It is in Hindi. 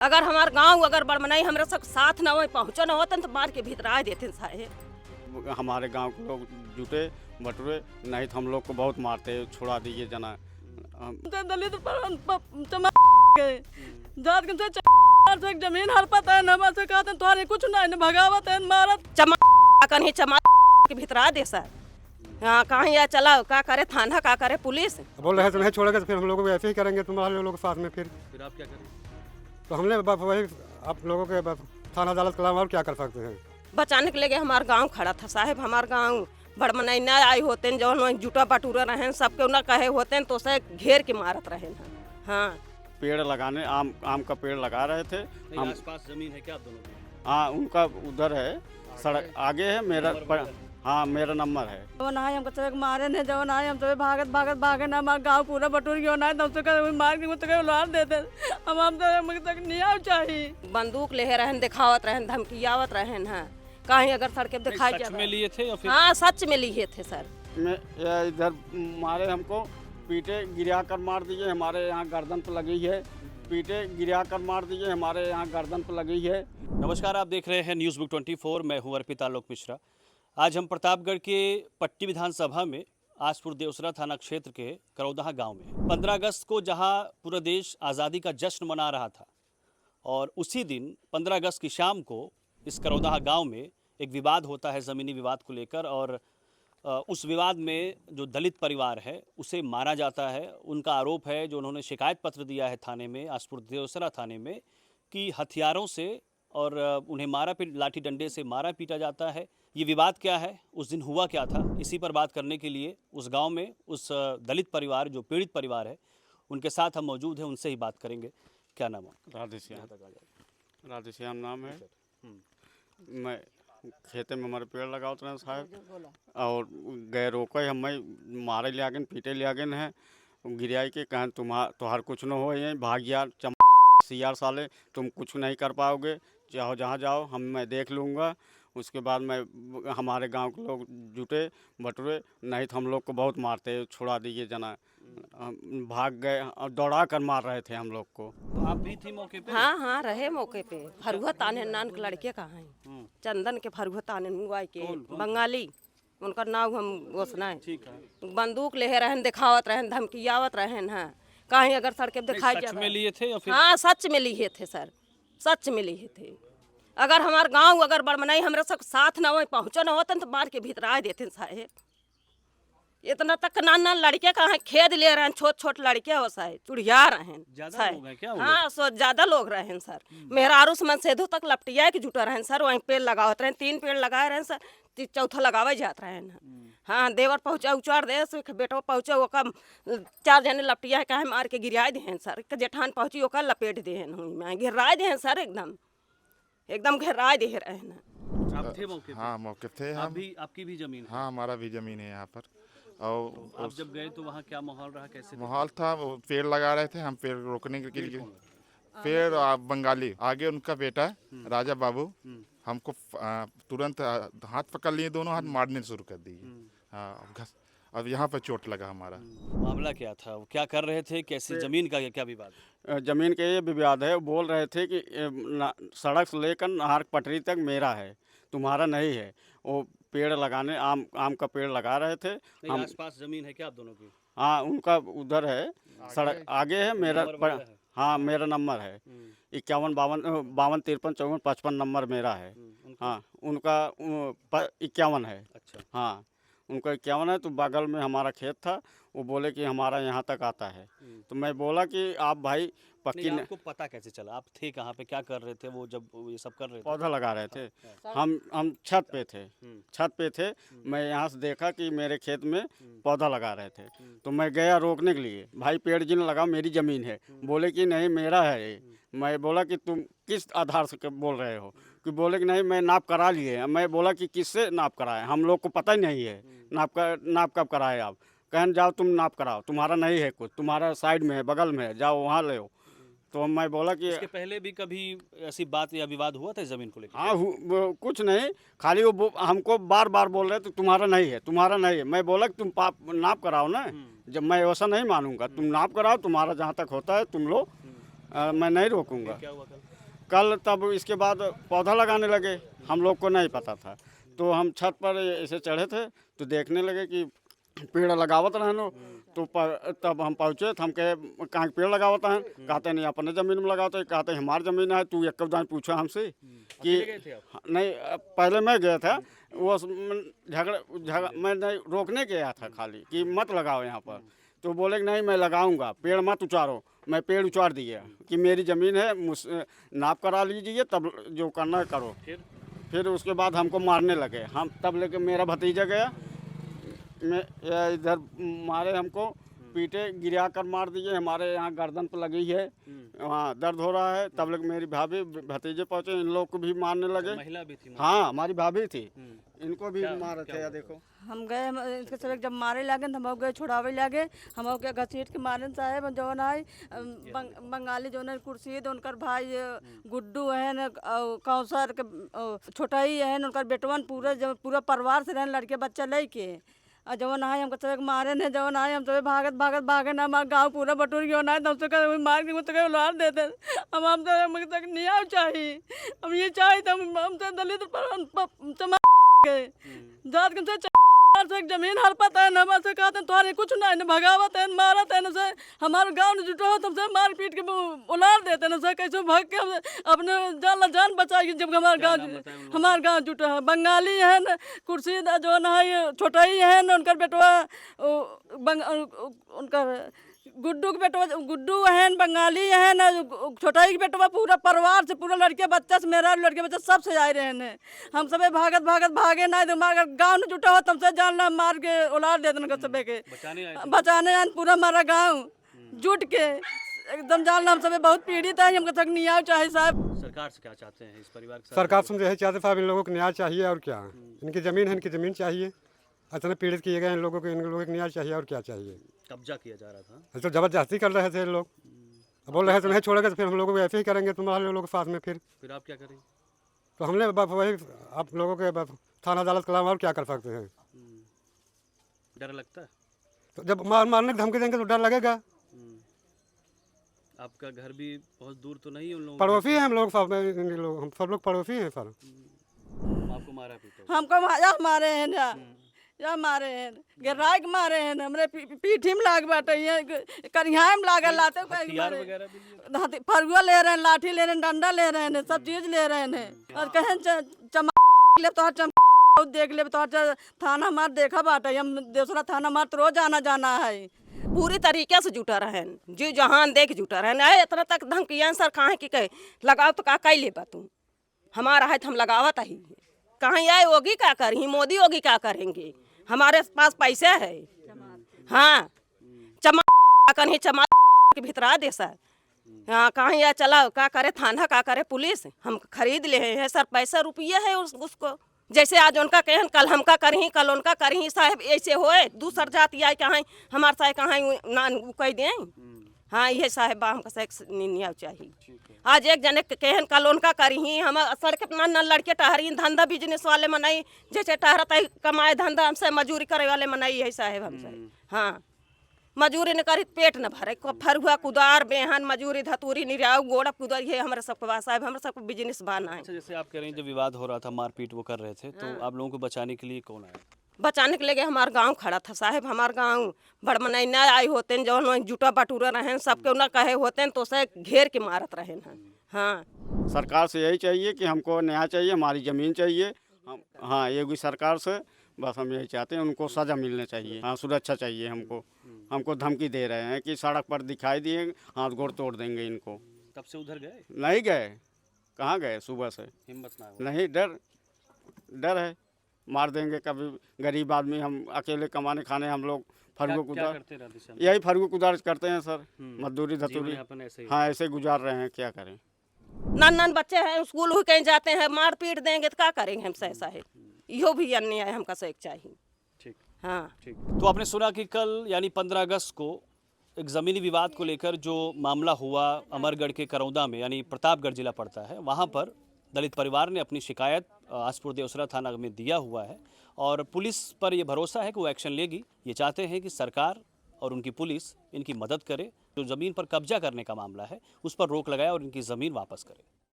अगर हमार गांव अगर बड़मनाई हमरा सब साथ न हो पहुँचो न होतन तो मार के भीतर आ देते साहेब। हमारे गांव के लोग जुटे बटुरे, नहीं तो हम लोग को बहुत मारते, छुड़ा दीजिए जना। दलित के जमीन हड़पत है न से कहते तोहरे कुछ नहीं भगावत है मारत चमा के भीतर आ दे सर। हाँ कहीं या चला क्या करे थाना का करे पुलिस बोल रहे तो नहीं छोड़ेगा तो फिर हम लोग ऐसे ही करेंगे तुम्हारे लोगों के साथ में। फिर आप क्या करें? तो हमने वही आप लोगों के थाना अदालत के अलावा और क्या कर सकते हैं। बचाने के लिए हमारा गांव खड़ा था साहेब। हमारा गांव बड़मनाई न आई होते जो जुटा बटूरा रहे सबके न कहे होते तो उसे घेर के मारत रहे। हाँ पेड़ लगाने आम का पेड़ लगा रहे थे हम। आसपास जमीन है क्या आप दोनों की? हाँ उनका उधर है, सड़क आगे है, मेरा हाँ मेरा नंबर है। जो ना हमको तो मारे ने जो ना हम तो भागे ना हमारा गांव पूरा बटूर गयो ना तो उसको मार के तो उलार देते हम तो मुझे तक नहीं आव चाहिए। बंदूक ले रहन दिखावत रहन धमकियावत रहन। हाँ कहीं अगर सड़के दिखाई सच में लिए थे या फिर? हाँ सच में लिए थे सर। इधर मारे हमको, पीटे गिरा कर मार दिए, हमारे यहाँ गर्दन पर लगी है। पीटे गिरा कर मार दिए, हमारे यहाँ गर्दन पर लगी है। नमस्कार, आप देख रहे हैं न्यूज़ बुक 24। मैं हूँ अर्पिता लोक मिश्रा। आज हम प्रतापगढ़ के पट्टी विधानसभा में आसपुर देवसरा थाना क्षेत्र के करौदहा गांव में 15 अगस्त को जहां पूरा देश आज़ादी का जश्न मना रहा था और उसी दिन 15 अगस्त की शाम को इस करौदहा गांव में एक विवाद होता है ज़मीनी विवाद को लेकर। और उस विवाद में जो दलित परिवार है उसे मारा जाता है। उनका आरोप है, जो उन्होंने शिकायत पत्र दिया है थाने में, आसपुर देवसरा थाने में, कि हथियारों से और उन्हें लाठी डंडे से मारा पीटा जाता है। ये विवाद क्या है, उस दिन हुआ क्या था, इसी पर बात करने के लिए उस गांव में उस दलित परिवार जो पीड़ित परिवार है उनके साथ हम मौजूद हैं। उनसे ही बात करेंगे। क्या नाम है? राधेश्याम नाम है। मैं खेते में हमारे पेड़ लगाओ रहे साहब और गए रोके हमें मारे ले आगे पीटे ले आगे हैं गिरियाई के कहें तुम्हार कुछ न हो, ये भागिया सीआर साले तुम कुछ नहीं कर पाओगे, चाहो जहाँ जाओ मैं देख लूँगा। उसके बाद मैं हमारे गांव के लोग जुटे बटुरे, नहीं तो हम लोग को बहुत मारते, छुड़ा दीजिए जना। भाग गए और दौड़ा कर मार रहे थे हम लोग को। तो आप भी थी मौके पे? हाँ हाँ रहे मौके पे। फरुआ ताने नान के लड़के कहाँ हैं? चंदन के फरुआ ताने मुआई के बंगाली, उनका नाम हम घोषणा है। ठीक है। बंदूक ले रहन दिखावत रहन धमकियावत रहन। हाँ कहीं अगर सड़के दिखाई सच में लिए थे या फिर? हाँ सच में लिए थे सर, सच में लिए थे। अगर हमार गांव अगर बड़मनाई हमरा सब साथ न हो पहुँचो न होतन तो मार के भीतर आ देते साहेब। इतना तक नान लड़के कहाँ खेद ले रहे हैं, छोट छोट लड़के हो साहेब, चुड़िया रहे। हाँ सो ज्यादा लोग रहे सर। मेहरारू से मन सेधो तक लपटिया के जुटा रहे सर। वहीं पेड़ लगावत रहे, 3 पेड़ लगाए रहे सर, चौथा लगावे जात रहे। हाँ देवर पहुँचा उचार दे, बेटो पहुँचे ओकर 4 जने लपटिया कहे मार के गिराए दे सर। जेठान पहुँची ओकर लपेट दे गिराए दे सर, एकदम घेराए दे रहे हैं। आप थे मौके पे? हाँ मौके थे हम। आपकी भी जमीन है? हाँ हमारा भी जमीन है यहाँ पर। और तो आप जब गए तो वहाँ क्या माहौल रहा, कैसे माहौल था? वो पेड़ लगा रहे थे, हम पेड़ रोकने के लिए। पेड़ बंगाली आगे उनका बेटा राजा बाबू हमको तुरंत हाथ पकड़ लिए, दोनों हाथ मारने शुरू कर दिए। हाँ अब यहाँ पर चोट लगा हमारा। मामला क्या था, वो क्या कर रहे थे, कैसे जमीन का क्या विवाद? जमीन का ये विवाद है। बोल रहे थे कि सड़क से लेकर नहर पटरी तक मेरा है, तुम्हारा नहीं है। वो पेड़ लगाने आम का पेड़ लगा रहे थे हम। आसपास जमीन है क्या आप दोनों की? हाँ उनका उधर है, सड़क आगे है, मेरा हाँ मेरा नंबर है 51 52 53 54 55 नंबर मेरा है। हाँ उनका 51 है। अच्छा। हाँ उनका 51 है। तो बगल में हमारा खेत था, वो बोले कि हमारा यहाँ तक आता है। तो मैं बोला कि आप भाई पक्की आपको पता कैसे चला? आप थे कहाँ पे, क्या कर रहे थे वो जब ये सब कर रहे थे? पौधा लगा रहे थे। हम छत पे थे। मैं यहाँ से देखा कि मेरे खेत में पौधा लगा रहे थे, तो मैं गया रोकने के लिए, भाई पेड़ जिन लगाओ, मेरी ज़मीन है। बोले कि नहीं मेरा है ये। मैं बोला कि तुम किस आधार से बोल रहे हो? कि बोले कि नहीं मैं नाप करा लिए। मैं बोला कि किससे नाप कराए, हम लोग को पता ही नहीं है नाप कब कराए आप। कहन जाओ तुम नाप कराओ, तुम्हारा नहीं है कुछ, तुम्हारा साइड में है, बगल में है, जाओ वहाँ ले। तो मैं बोला कि इसके पहले भी कभी ऐसी बात या विवाद हुआ था ज़मीन को लेकर? हाँ कुछ नहीं, खाली वो हमको बार बार बोल रहे थे तुम्हारा नहीं है, तुम्हारा नहीं है। मैं बोला कि तुम नाप कराओ ना, जब मैं वैसा नहीं मानूंगा, तुम नाप कराओ, तुम्हारा जहाँ तक होता है तुम लो, मैं नहीं रोकूंगा। क्या हुआ कल? कल तब इसके बाद पौधा लगाने लगे, हम लोग को नहीं पता था। तो हम छत पर ऐसे चढ़े थे तो देखने लगे कि पेड़ लगावत रहनो। तो तब हम पहुँचे तो हम कहे कहाँ पेड़ लगावत हैं, कहते नहीं अपने ज़मीन में लगाते, कहते हमारी ज़मीन है, तू एक दान पूछा हमसे कि नहीं। पहले मैं गया था, वो झगड़ा मैं नहीं रोकने गया था खाली कि मत लगाओ यहाँ पर। तो बोले कि नहीं मैं लगाऊंगा, पेड़ मत उचारो। मैं पेड़ उचार दिया कि मेरी ज़मीन है, नाप करा लीजिए, तब जो करना है करो। फिर उसके बाद हमको मारने लगे। हम तब लेके मेरा भतीजा गया, मैं इधर मारे, हमको पीटे, गिरा कर मार दिए। हमारे यहाँ गर्दन पर लगी है, वहाँ दर्द हो रहा है। तब लोग मेरी भाभी भतीजे पहुँचे, इन लोग को भी मारने लगे। महिला भी थी? हाँ हमारी भाभी थी, इनको भी मारे थे। देखो हम गए, इसके सब जब मारे लागे तो हम गए छुड़ावे लागे। हम के घसीट के मारे साहेब जो है बंगाली जो है कुर्सी, उनकर भाई गुड्डू है न, कौसर के छोटाई है न, उनकर बेटवन पूरा परिवार से रहने, लड़के बच्चा लेके। और जवन आए हमको सब मारे ने, जवन आए हम सब भागत भागत भागे ना, हमारा गाँव पूरा बटूर गया ना, तब से मार के मुझसे उलार देते। हम तो मुझे तक न्याय चाहिए, हम ये चाहिए तो हम तो दलित पर जात के जमीन हर पता है ना, से कहते तुम्हारे कुछ नहीं न, भगावत है, मारत है न, से हमारे गाँव ने जुटा हो, तुमसे मार पीट के उलार देते न, से कैसे भाग के अपने जान बचाएगी। जब हमारा गाँव जुटा है, बंगाली है न, कुर्सी जो है छोटाई है न, उनकर बेटवा उनकर गुड्डू के बेटवा, गुड्डू है न, बंगाली है न, छोटाई के बेटवा, पूरा परिवार से, पूरा लड़के बच्चा से, मेरा लड़के बच्चा सब से आए रहे हैं। हम सब भागत भागत भागे ना, हमारा गाँव में जुटा हो, तुमसे जानना मार के उलार दे देना सब के बचाने आए। पूरा हमारा गाँव जुट के एकदम जानना, हम सब बहुत पीड़ित है, हमको तक न्याय चाहिए साहब। सरकार से क्या चाहते हैं इस परिवार के? सरकार से यही चाहते साहब, इन लोगों को न्याय चाहिए और क्या। इनकी ज़मीन है, इनकी ज़मीन चाहिए। इतने पीड़ित किए गए इन लोगों को न्याय चाहिए और क्या चाहिए। कब्जा किया जा रहा था तो ज़बरदस्ती कर रहे थे लोग, बोल रहे थे नहीं छोड़ेंगे तो फिर हम लोग ऐसे ही करेंगे तुम्हारे लोगों के साथ में। फिर आप क्या करें? तो हमने वही आप लोगों के थाना अदालत कलाम, और क्या कर सकते हैं। डर लगता है? तो जब मारने की धमकी देंगे तो डर लगेगा। आपका घर भी बहुत दूर तो नहीं? उन लोगों पड़ोसी हैं हम लोग, हम सब लोग पड़ोसी हैं सर। आपको मारा पीटा? हमको मारे हैं ना, या मारे हैं, गिराक मारे हैं, हमरे पीठी में लाग बाटे, करिया में लागल लाते, फरुआ ले रहे हैं, लाठी ले रहे हैं, डंडा ले रहे हैं, सब चीज ले रहे हैं। और कहें चमा ले तो देख ले तो थाना मार देखा बाटे, हम दूसरा थाना मार तो रोज आना जाना है। पूरी तरीके से जुटा रहे, जी जहान देख जुटा रहे। इतना तक धमकियाँ सर कहाँ की कहे लगाओ तो का ले बा तू, हमारा है तो हम लगावत ही। कहीं आए योगी क्या करेंगे, मोदी योगी क्या करेंगे, हमारे पास पैसे है। हाँ चमा कहीं चमा के भीतरा दे सर। हाँ कहीं या चला क्या करे थाना, क्या करे पुलिस, हम खरीद ले हैं सर, पैसा रुपये है उसको। जैसे आज उनका कहें कल हमका करही, कल उनका करही साहब, ऐसे होए दूसर जाति आए कहाँ हमारे साहे कहाँ ना कह दें। हाँ ये साहब हमका न्याय चाहिए। आज एक जने कहन कल उनका करही, हम सड़क न लड़के टहरी, धंधा बिजनेस वाले मनाई, जैसे टहरता है कमाए धंधा, हमसे मजूरी करे वाले मनाई है साहब हमसे। हाँ मजूरी न करी पेट न भरे, फरुआ कुदार बेहन मजूरी धतूरी निराव गोड़ा कुदार, ये हमारे सबको बात साहब, हमारे सबको बिजनेस बाना है। जैसे आप कह रहे हैं जब विवाद हो रहा था, मारपीट वो कर रहे थे, तो आप लोगों को बचाने के लिए कौन आया? बचाने के लिए हमारा गांव खड़ा था साहब। हमारा गांव बड़मनई न आए होते हैं, जो जुटा बटूरा रहे सबके न कहे होते हैं, तो उसे घेर के मारत रहे हैं। हाँ सरकार से यही चाहिए कि हमको न्याय चाहिए, हमारी ज़मीन चाहिए। हम हाँ योगी सरकार से बस हम यही चाहते हैं, उनको सज़ा मिलनी चाहिए। हाँ सुरक्षा चाहिए हमको धमकी दे रहे हैं कि सड़क पर दिखाई दिए हाथ गोड़ तोड़ देंगे इनको। तब से उधर गए? नहीं गए, कहाँ गए, सुबह से हिम्मत ना नहीं, डर है मार देंगे। कभी गरीब आदमी, हम अकेले कमाने खाने, हम लोग फरुआ कुदार, यही फरुआ कुदार करते हैं सर, मजदूरी धतूरी। हाँ ऐसे गुजार रहे हैं, क्या करें। नान बच्चे हैं, स्कूल हुई कहीं जाते हैं, मार पीट देंगे तो क्या करेंगे हम सह साहेब। यो भी अन्याय हमका सही चाहिए। ठीक, हाँ ठीक। तो आपने सुना कि कल यानी 15 अगस्त को एक ज़मीनी विवाद को लेकर जो मामला हुआ अमरगढ़ के करौदा में, यानी प्रतापगढ़ जिला पड़ता है, वहाँ पर दलित परिवार ने अपनी शिकायत आसपुर देवसरा थाना में दिया हुआ है और पुलिस पर यह भरोसा है कि वो एक्शन लेगी। ये चाहते हैं कि सरकार और उनकी पुलिस इनकी मदद करे, जो ज़मीन पर कब्जा करने का मामला है उस पर रोक लगाए और इनकी ज़मीन वापस करे।